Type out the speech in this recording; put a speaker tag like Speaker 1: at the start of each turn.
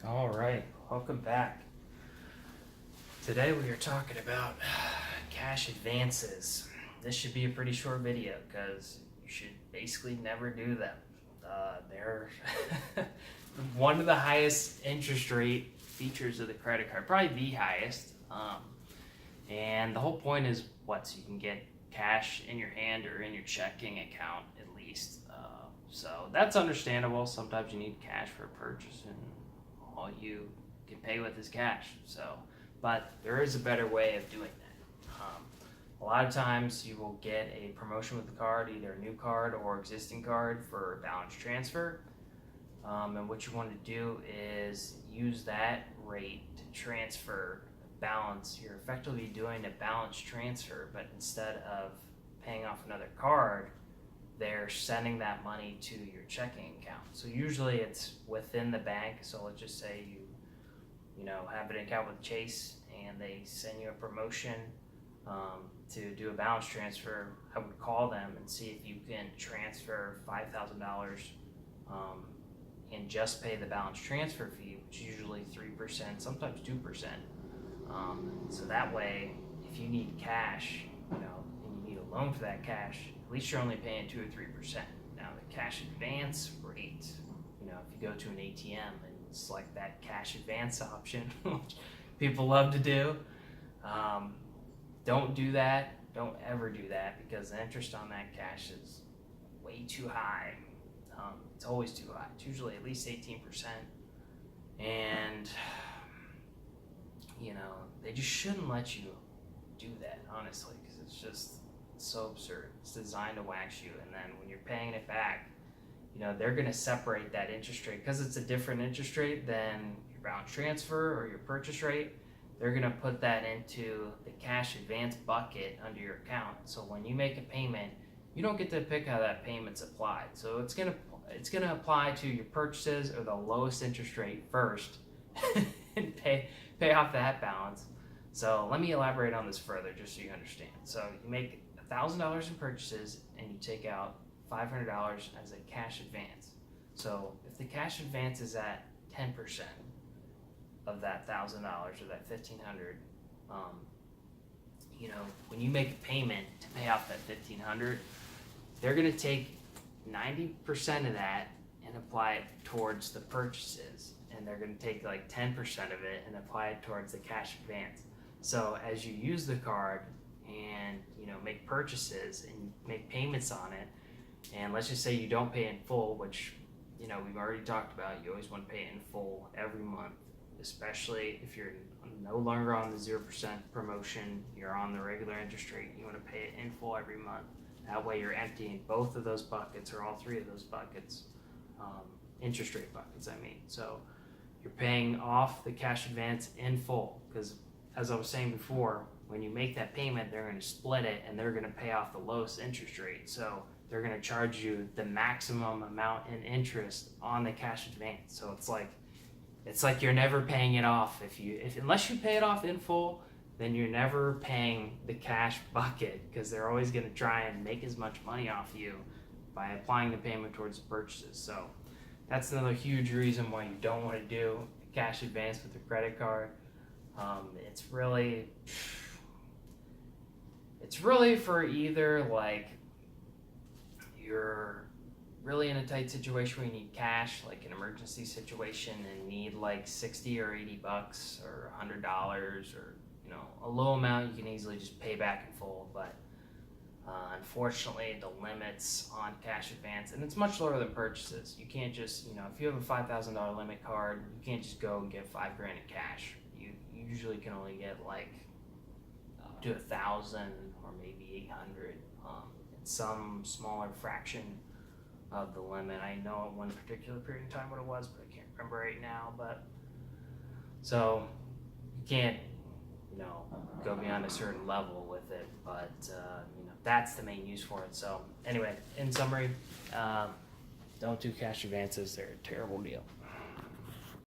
Speaker 1: All right, welcome back. Today we are talking about cash advances. This should be a pretty short video because you should basically never do them. They're one of the highest interest rate features of the credit card, probably the highest. And the whole point is what? So you can get cash in your hand or in your checking account at least. So that's understandable. Sometimes you need cash for a purchase and all you can pay with is cash. But there is a better way of doing that. A lot of times you will get a promotion with the card, either a new card or existing card for balance transfer. And what you want to do is use that rate to transfer balance. You're effectively doing a balance transfer, but instead of paying off another card, they're sending that money to your checking account. So usually it's within the bank. So let's just say you have an account with Chase and they send you a promotion to do a balance transfer. I would call them and see if you can transfer $5,000 and just pay the balance transfer fee, which is usually 3%, sometimes 2%. So that way, if you need cash, and you need a loan for that cash, at least you're only paying 2 or 3%. Now the cash advance rate, if you go to an ATM and select that cash advance option, which people love to do, don't do that. Don't ever do that because the interest on that cash is way too high. It's always too high. It's usually at least 18%, and they just shouldn't let you do that, honestly, because it's just so absurd. It's designed to wax you, and then when you're paying it back, they're going to separate that interest rate because it's a different interest rate than your balance transfer or your purchase rate. They're going to put that into the cash advance bucket under your account. So when you make a payment, you don't get to pick how that payment's applied. So it's going to apply to your purchases or the lowest interest rate first and pay off that balance. So let me elaborate on this further just so you understand. So you make $1,000 in purchases and you take out $500 as a cash advance. So if the cash advance is at 10% of that $1,000 or that $1,500, when you make a payment to pay off that $1,500, they're going to take 90% of that and apply it towards the purchases, and they're going to take like 10% of it and apply it towards the cash advance. So as you use the card and make purchases and make payments on it, and let's just say you don't pay in full, which we've already talked about, you always want to pay it in full every month, especially if you're no longer on the 0% promotion, you're on the regular interest rate, you want to pay it in full every month. That way you're emptying both of those buckets, or all three of those buckets, interest rate buckets, So you're paying off the cash advance in full, because as I was saying before, when you make that payment, they're going to split it and they're going to pay off the lowest interest rate. So they're going to charge you the maximum amount in interest on the cash advance. So it's like you're never paying it off. Unless you pay it off in full, then you're never paying the cash bucket, because they're always going to try and make as much money off you by applying the payment towards the purchases. So that's another huge reason why you don't want to do a cash advance with a credit card. It's really for either like you're really in a tight situation where you need cash, like an emergency situation, and need like 60 or 80 bucks or $100, or a low amount you can easily just pay back in full. But unfortunately, the limits on cash advance, and it's much lower than purchases. You can't just, if you have a $5,000 limit card, you can't just go and get $5,000 in cash. You usually can only get like up to 1,000 or maybe 800. It's some smaller fraction of the limit. I know at one particular period in time what it was, but I can't remember right now. But so you can't, go beyond a certain level with it. But that's the main use for it. So anyway, in summary, don't do cash advances. They're a terrible deal.